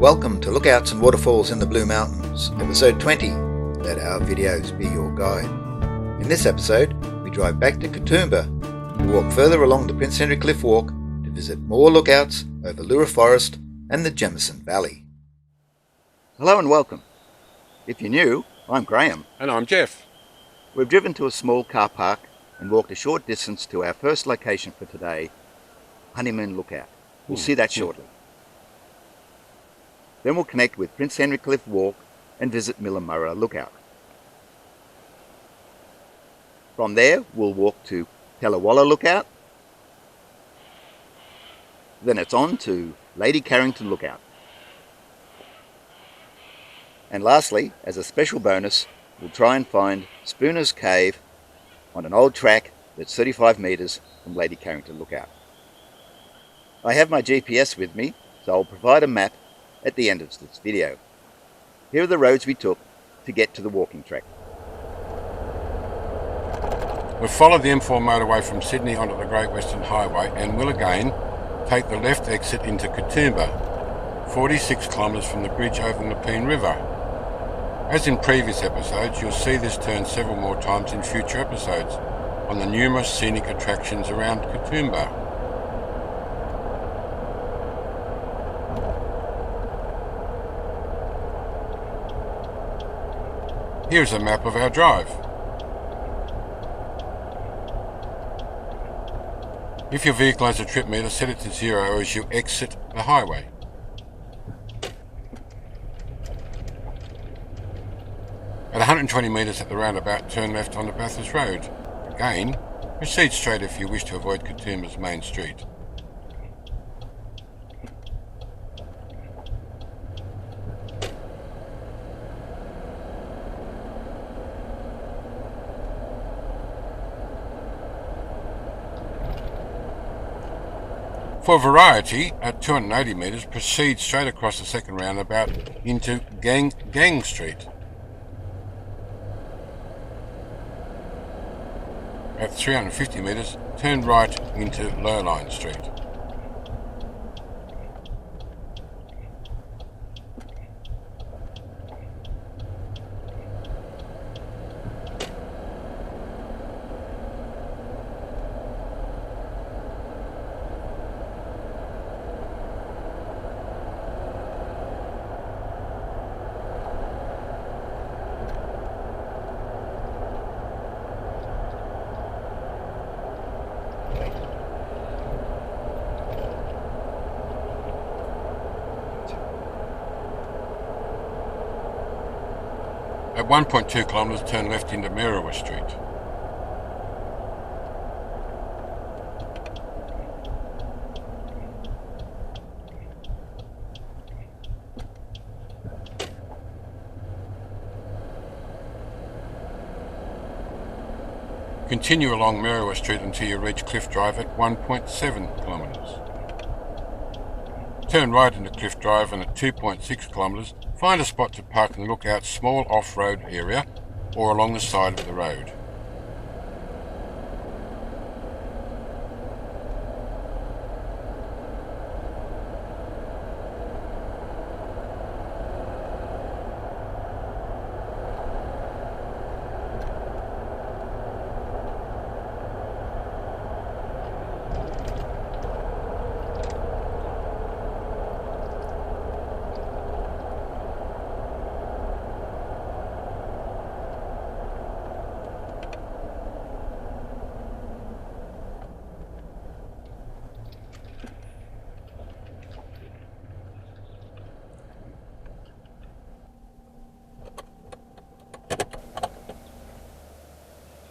Welcome to Lookouts and Waterfalls in the Blue Mountains, episode 20, Let Our Videos Be Your Guide. In this episode, we drive back to Katoomba and walk further along the Prince Henry Cliff Walk to visit more lookouts over Leura Forest and the Jamison Valley. Hello and welcome. If you're new, I'm Graham. And I'm Jeff. We've driven to a small car park and walked a short distance to our first location for today, Honeymoon Lookout. We'll see that shortly. Then we'll connect with Prince Henry Cliff Walk and visit Millamurra Lookout. From there, we'll walk to Tallawalla Lookout. Then it's on to Lady Carrington Lookout. And lastly, as a special bonus, we'll try and find Spooner's Cave on an old track that's 35 metres from Lady Carrington Lookout. I have my GPS with me, so I'll provide a map at the end of this video. Here are the roads we took to get to the walking track. We've followed the M4 motorway from Sydney onto the Great Western Highway and will again take the left exit into Katoomba, 46 kilometres from the bridge over the Nepean River. As in previous episodes, you'll see this turn several more times in future episodes on the numerous scenic attractions around Katoomba. Here's a map of our drive. If your vehicle has a trip meter, set it to 0 as you exit the highway. At 120 metres at the roundabout, turn left onto Bathurst Road. Again, proceed straight if you wish to avoid Katoomba's main street. For variety, at 280 metres, proceed straight across the second roundabout into Gang Street. At 350 metres, turn right into Lowline Street. At 1.2 kilometres, turn left into Millamura Street. Continue along Millamura Street until you reach Cliff Drive at 1.7 kilometres. Turn right into Cliff Drive and at 2.6 kilometres, find a spot to park in the Lookout's small off-road area or along the side of the road.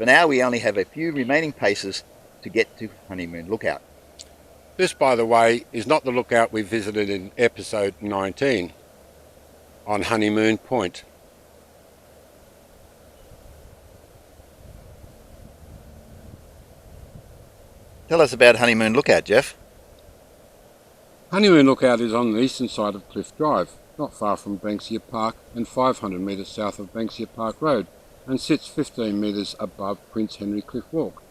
For now, we only have a few remaining paces to get to Honeymoon Lookout. This, by the way, is not the lookout we visited in episode 19 on Honeymoon Point. Tell us about Honeymoon Lookout, Jeff. Honeymoon Lookout is on the eastern side of Cliff Drive, not far from Banksia Park and 500 metres south of Banksia Park Road, and sits 15 metres above Prince Henry Cliff Walk.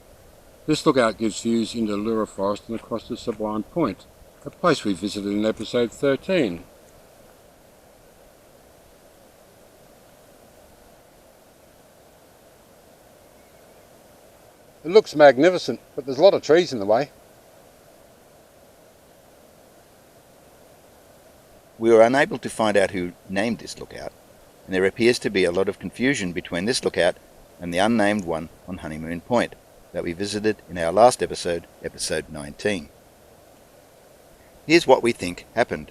This lookout gives views into Leura Forest and across to Sublime Point, a place we visited in episode 13. It looks magnificent, but there's a lot of trees in the way. We were unable to find out who named this lookout, and there appears to be a lot of confusion between this lookout and the unnamed one on Honeymoon Point that we visited in our last episode, episode 19. Here's what we think happened.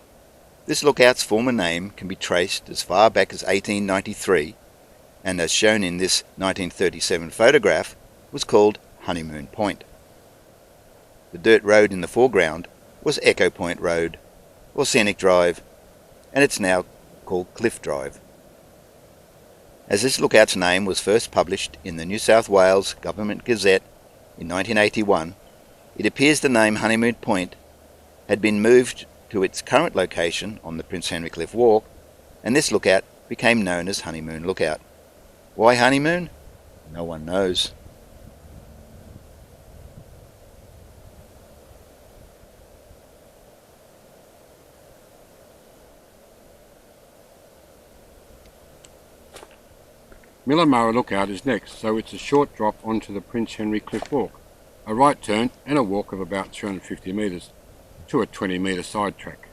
This lookout's former name can be traced as far back as 1893, and as shown in this 1937 photograph, was called Honeymoon Point. The dirt road in the foreground was Echo Point Road, or Scenic Drive, and it's now called Cliff Drive. As this lookout's name was first published in the New South Wales Government Gazette in 1981, it appears the name Honeymoon Point had been moved to its current location on the Prince Henry Cliff Walk, and this lookout became known as Honeymoon Lookout. Why honeymoon? No one knows. Millamurra Lookout is next, so it's a short drop onto the Prince Henry Cliff Walk, a right turn and a walk of about 250 metres to a 20-metre side track.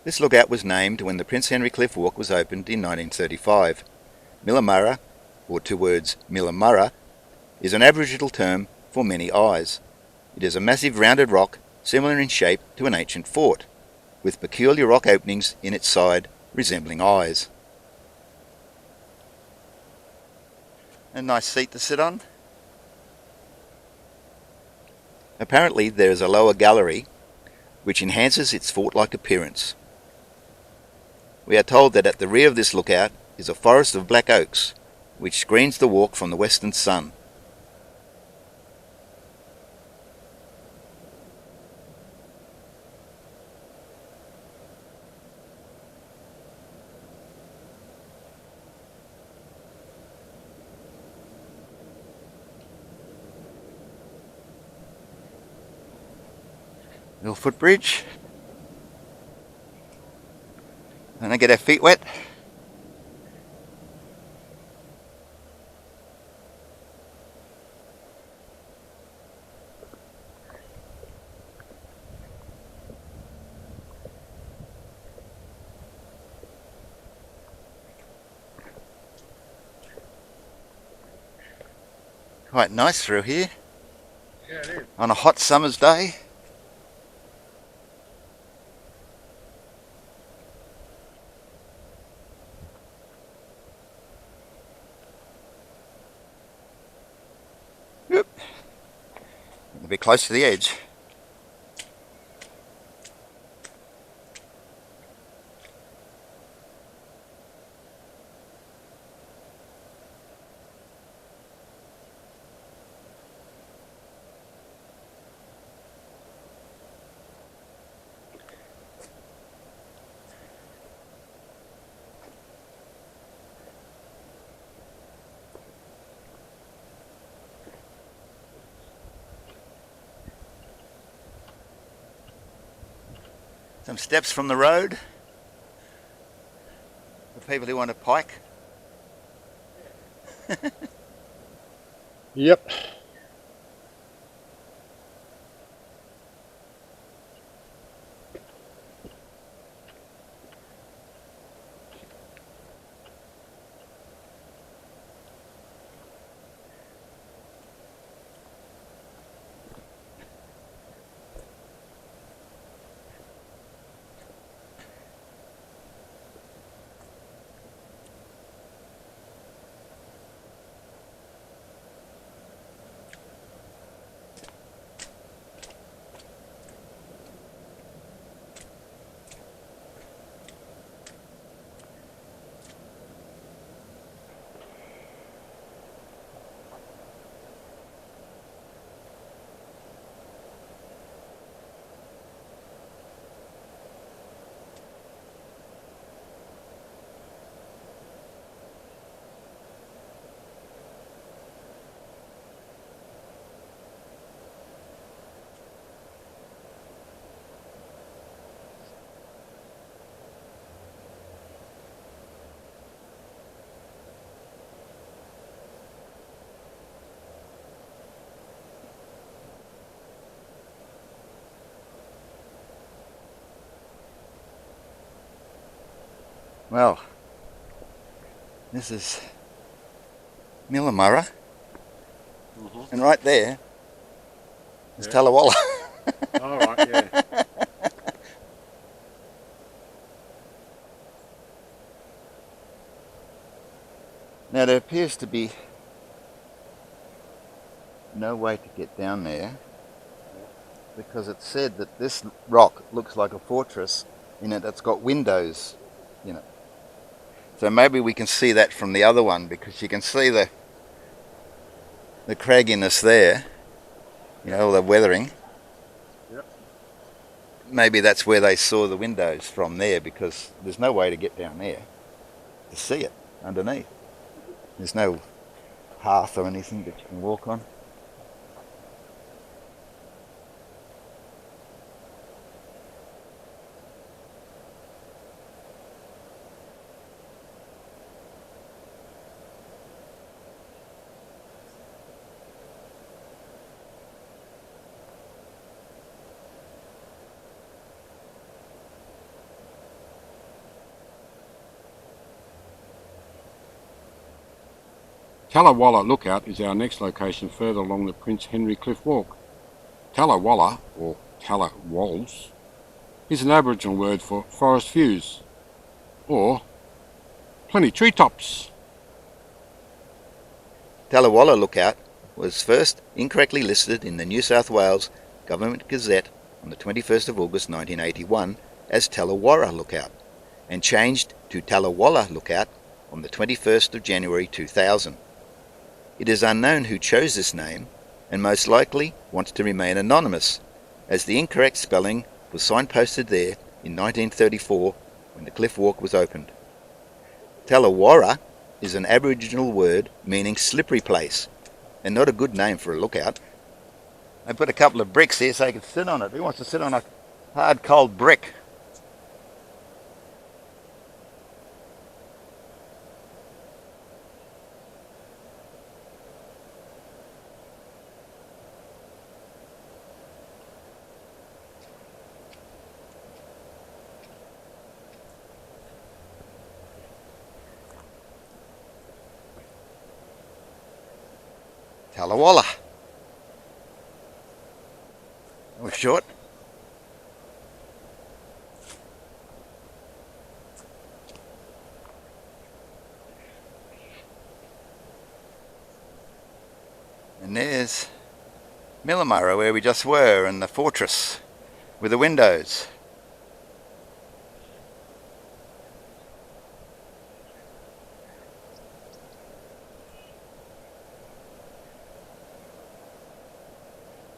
This lookout was named when the Prince Henry Cliff Walk was opened in 1935. Millamurra, or two words Milamura, is an Aboriginal term for many eyes. It is a massive rounded rock similar in shape to an ancient fort, with peculiar rock openings in its side resembling eyes. A nice seat to sit on. Apparently there is a lower gallery which enhances its fort-like appearance. We are told that at the rear of this lookout is a forest of black oaks which screens the walk from the western sun. Little footbridge. And I get our feet wet. Quite nice through here. Yeah, it is. On a hot summer's day. Yep. A bit close to the edge. Some steps from the road for people who want a pike. Yep. Well, this is Millamurra, and right there is Tallawalla. All right, yeah. Now there appears to be no way to get down there, because it's said that this rock looks like a fortress in it that's got windows in it. So maybe we can see that from the other one, because you can see the cragginess there, you know, all the weathering. Yep. Maybe that's where they saw the windows from there, because there's no way to get down there to see it underneath. There's no path or anything that you can walk on. Tallawalla Lookout is our next location further along the Prince Henry Cliff Walk. Tallawalla, or Tala Walls, is an Aboriginal word for forest views, or plenty treetops. Tallawalla Lookout was first incorrectly listed in the New South Wales Government Gazette on the 21st of August 1981 as Tallawalla Lookout, and changed to Tallawalla Lookout on the 21st of January 2000. It is unknown who chose this name, and most likely wants to remain anonymous, as the incorrect spelling was signposted there in 1934 when the cliff walk was opened. Tallawalla is an Aboriginal word meaning slippery place, and not a good name for a lookout. I put a couple of bricks here so I can sit on it. Who wants to sit on a hard, cold brick? Tallawalla. That was short. And there's Milamura, where we just were, and the fortress with the windows.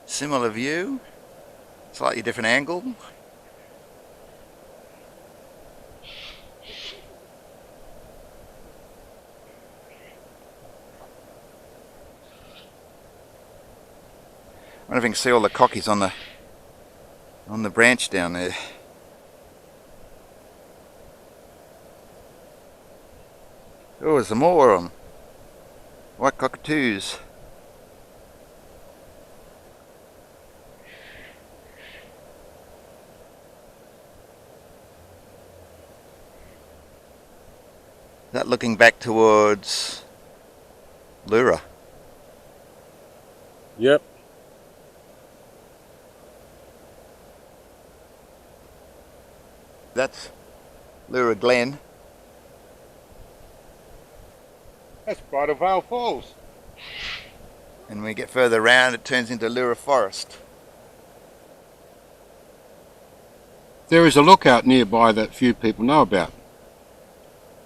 Similar view, slightly different angle. I wonder if you can see all the cockies on the branch down there. Oh, there's some more of them. White cockatoos. That looking back towards Leura. Yep. That's Leura Glen. That's Bridal Veil Falls. And when we get further around, it turns into Leura Forest. There is a lookout nearby that few people know about.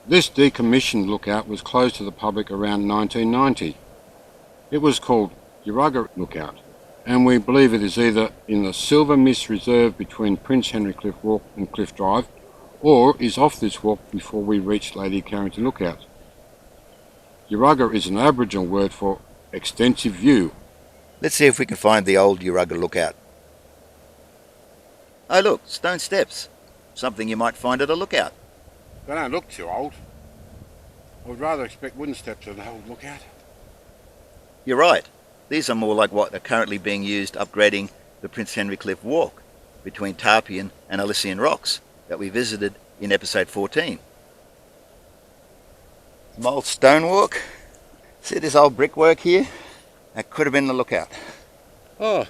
This decommissioned lookout was closed to the public around 1990. It was called Urunga Lookout, and we believe it is either in the Silver Mist Reserve between Prince Henry Cliff Walk and Cliff Drive, or is off this walk before we reach Lady Carrington Lookout. Urunga is an Aboriginal word for extensive view. Let's see if we can find the old Urunga Lookout. Oh look, stone steps. Something you might find at a lookout. They don't look too old. I would rather expect wooden steps than a whole lookout. You're right. These are more like what are currently being used upgrading the Prince Henry Cliff Walk between Tarpian and Elysian Rocks that we visited in episode 14. Some old stonework. See this old brickwork here? That could have been the lookout. Oh,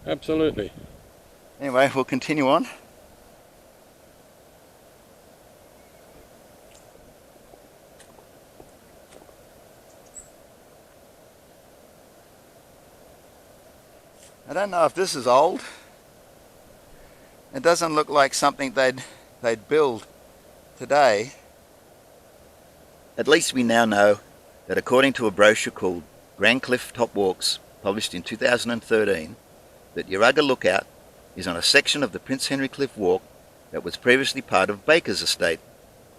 absolutely. Anyway, we'll continue on. I don't know if this is old. It doesn't look like something they'd build today. At least we now know that according to a brochure called Grand Cliff Top Walks, published in 2013, that Urunga Lookout is on a section of the Prince Henry Cliff Walk that was previously part of Baker's estate,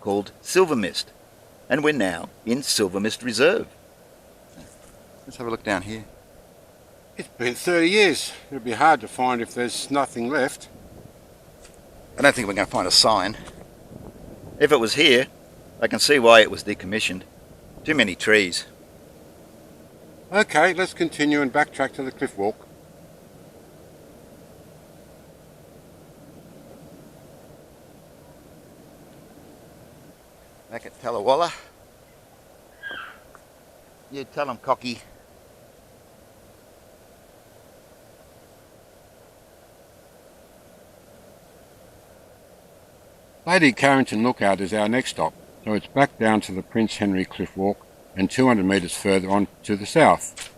called Silver Mist, and we're now in Silver Mist Reserve. Let's have a look down here. It's been 30 years. It'll be hard to find if there's nothing left. I don't think we're going to find a sign. If it was here, I can see why it was decommissioned. Too many trees. Okay, let's continue and backtrack to the cliff walk. Back at Tala Walla. You tell them, cocky. Lady Carrington Lookout is our next stop, so it's back down to the Prince Henry Cliff Walk and 200 metres further on to the south.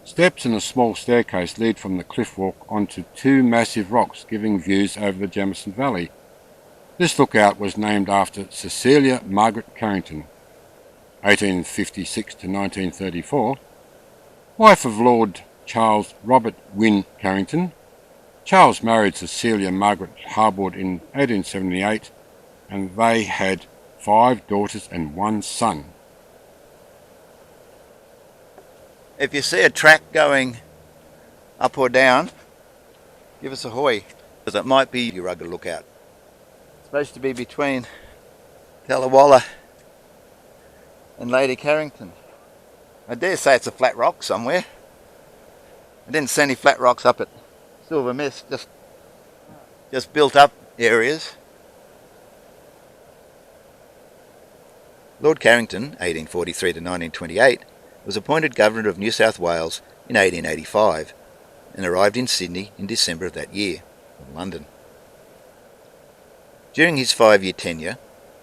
Steps and a small staircase lead from the cliff walk onto two massive rocks giving views over the Jamison Valley. This lookout was named after Cecilia Margaret Carrington, 1856 to 1934, wife of Lord Charles Robert Wynne Carrington. Charles married Cecilia Margaret Harwood in 1878 and they had 5 daughters and 1 son. If you see a track going up or down, give us a hoy, because it might be Urunga Lookout. It's supposed to be between Tallawalla and Lady Carrington. I dare say it's a flat rock somewhere. I didn't see any flat rocks up at Silver Mist, just built up areas. Lord Carrington, 1843 to 1928, was appointed Governor of New South Wales in 1885 and arrived in Sydney in December of that year, from London. During his 5-year tenure,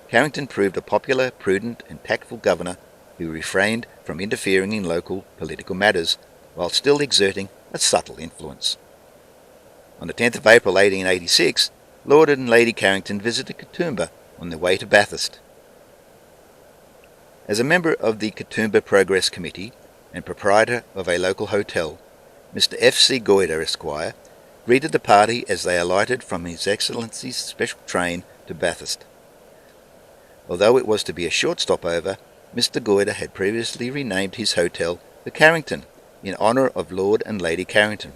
Carrington proved a popular, prudent and tactful governor who refrained from interfering in local political matters while still exerting a subtle influence. On the 10th of April 1886, Lord and Lady Carrington visited Katoomba on their way to Bathurst. As a member of the Katoomba Progress Committee and proprietor of a local hotel, Mr. F.C. Goyder, Esquire, greeted the party as they alighted from His Excellency's special train to Bathurst. Although it was to be a short stopover, Mr. Goyder had previously renamed his hotel the Carrington in honour of Lord and Lady Carrington.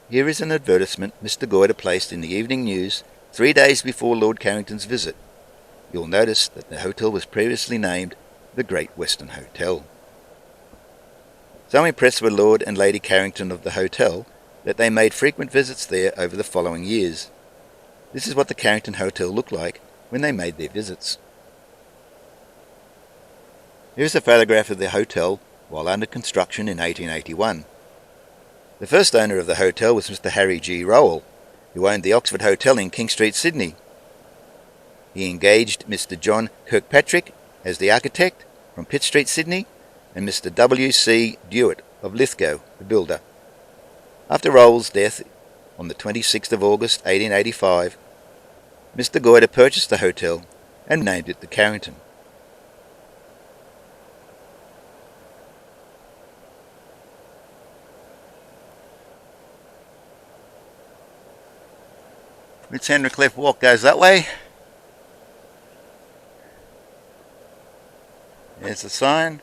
Here is an advertisement Mr. Goyder placed in the Evening News 3 days before Lord Carrington's visit. You'll notice that the hotel was previously named the Great Western Hotel. So impressed were Lord and Lady Carrington of the hotel that they made frequent visits there over the following years. This is what the Carrington Hotel looked like when they made their visits. Here's a photograph of the hotel while under construction in 1881. The first owner of the hotel was Mr. Harry G. Rowell, who owned the Oxford Hotel in King Street, Sydney. He engaged Mr. John Kirkpatrick as the architect from Pitt Street, Sydney, and Mr. W. C. Dewitt of Lithgow, the builder. After Rowell's death on the 26th of August 1885, Mr. Goyder purchased the hotel and named it the Carrington. Prince Henry Cliff Walk goes that way. There's the sign.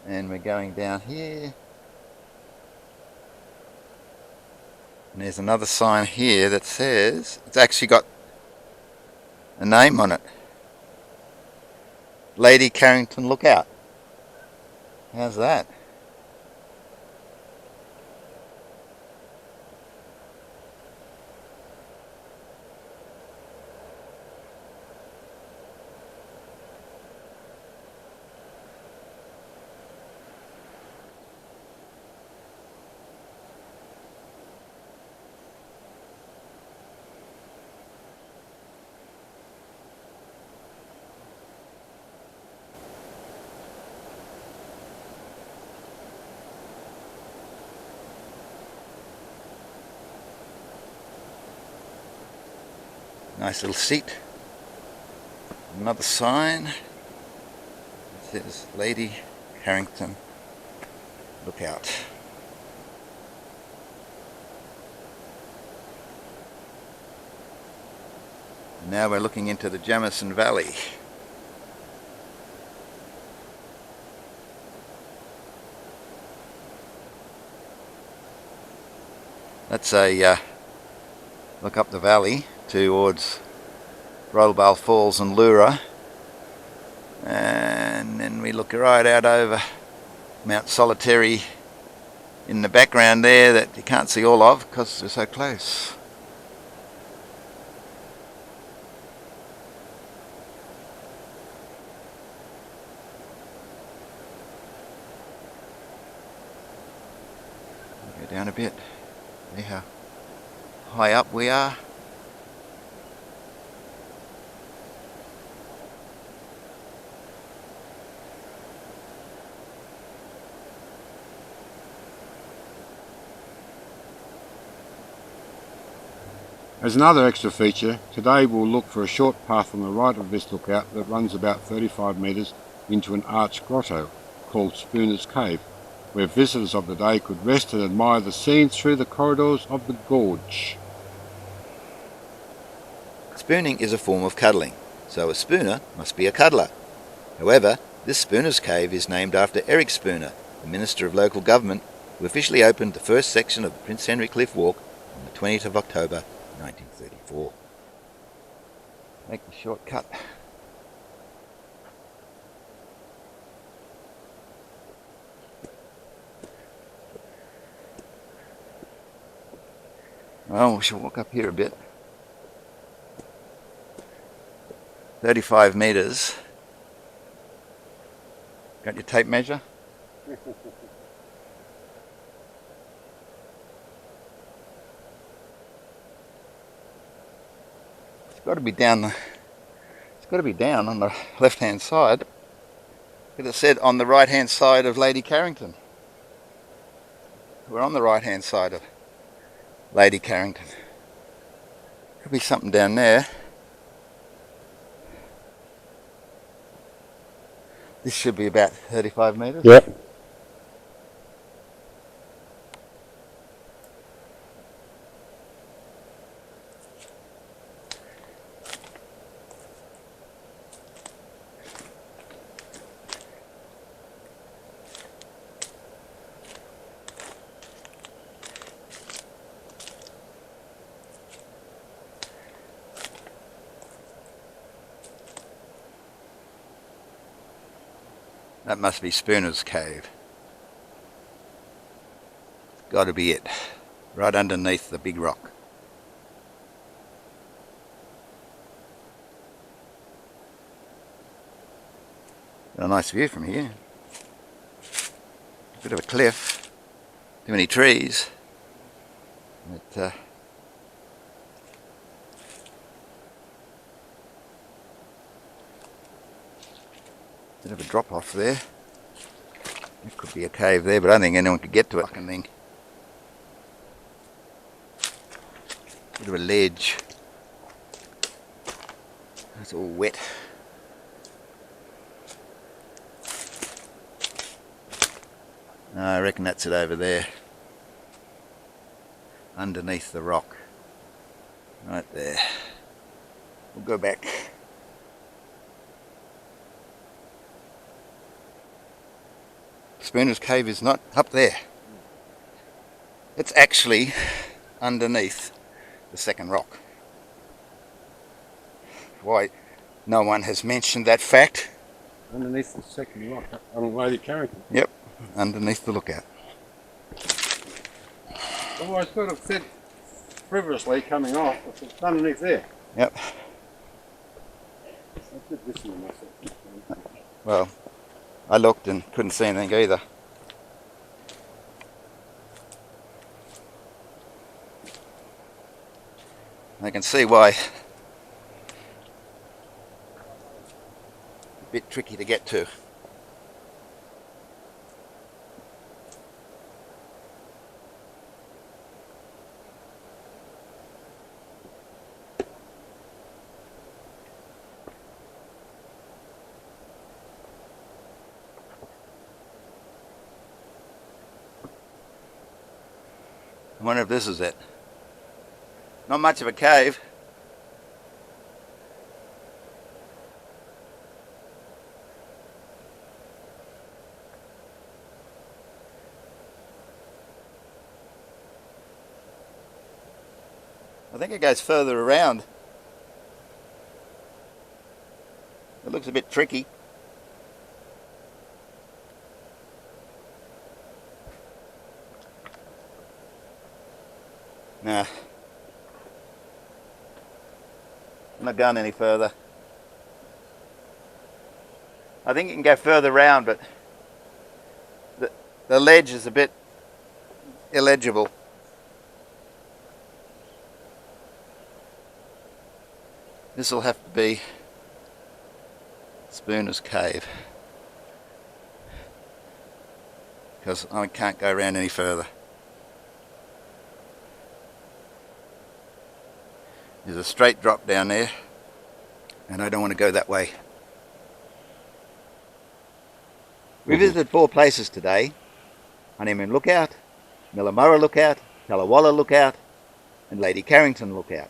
And we're going down here. And there's another sign here that says, it's actually got a name on it. Lady Carrington Lookout. How's that? Nice little seat. Another sign. It says Lady Carrington Lookout. Now we're looking into the Jamison Valley. That's a look up the valley towards Rollbar Falls and Leura, and then we look right out over Mount Solitary in the background there that you can't see all of because they're so close. Go down a bit. See how high up we are. As another extra feature, today we'll look for a short path on the right of this lookout that runs about 35 metres into an arched grotto called Spooner's Cave, where visitors of the day could rest and admire the scenes through the corridors of the gorge. Spooning is a form of cuddling, so a spooner must be a cuddler. However, this Spooner's Cave is named after Eric Spooner, the Minister of Local Government, who officially opened the first section of the Prince Henry Cliff Walk on the 20th of October 1934. Make the shortcut. Well, we shall walk up here a bit. 35 metres. Got your tape measure? It's got to be down on the left-hand side. It has said on the right-hand side of Lady Carrington. We're on the right-hand side of Lady Carrington. Could be something down there. This should be about 35 metres. Yep. That must be Spooner's Cave. Got to be it. Right underneath the big rock. Got a nice view from here. Bit of a cliff. Too many trees. But, bit of a drop off there. There could be a cave there, but I don't think anyone could get to it. Fucking thing. Bit of a ledge. It's all wet. No, I reckon that's it over there. Underneath the rock. Right there. We'll go back. Spooner's Cave is not up there. It's actually underneath the second rock. Why no one has mentioned that fact? Underneath the second rock on Lady Carrington. Yep, underneath the lookout. Well, I sort of said frivolously coming off, but it's underneath there. Yep. I did listen to myself. Well, I looked and couldn't see anything either. I can see why. A bit tricky to get to. wonder if this is it. Not much of a cave. I think it goes further around. It looks a bit tricky. Nah, I'm not going any further. I think you can go further around, but the ledge is a bit illegible. This will have to be Spooner's Cave, because I can't go around any further. There's a straight drop down there, and I don't want to go that way. We visited 4 places today: Honeymoon Lookout, Millamurra Lookout, Tallawalla Lookout, and Lady Carrington Lookout.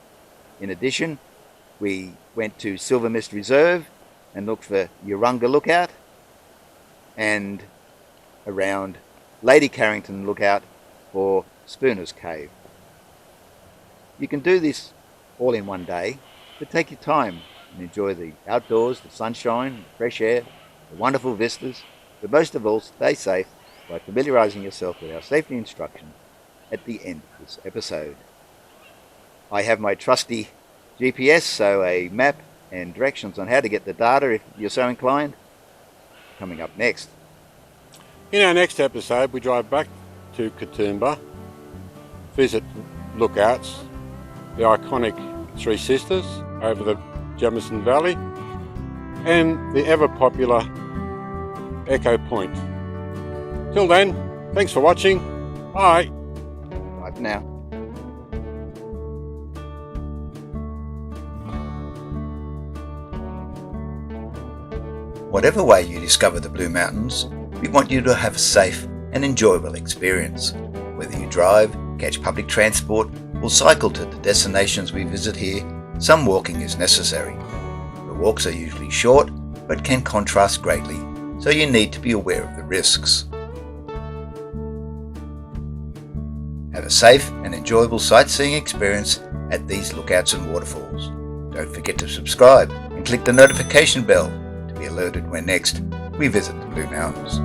In addition, we went to Silver Mist Reserve and looked for Urunga Lookout, and around Lady Carrington Lookout for Spooner's Cave. You can do this all in one day, but take your time and enjoy the outdoors, the sunshine, the fresh air, the wonderful vistas, but most of all, stay safe by familiarising yourself with our safety instructions at the end of this episode. I have my trusty GPS, so a map and directions on how to get the data if you're so inclined, coming up next. In our next episode, we drive back to Katoomba, visit Lookouts, the iconic Three Sisters over the Jamison Valley, and the ever-popular Echo Point. Till then, thanks for watching. Bye. Bye for now. Whatever way you discover the Blue Mountains, we want you to have a safe and enjoyable experience. Whether you drive, catch public transport, or cycle to the destinations we visit here, some walking is necessary. The walks are usually short, but can contrast greatly, so you need to be aware of the risks. Have a safe and enjoyable sightseeing experience at these lookouts and waterfalls. Don't forget to subscribe and click the notification bell to be alerted when next we visit the Blue Mountains.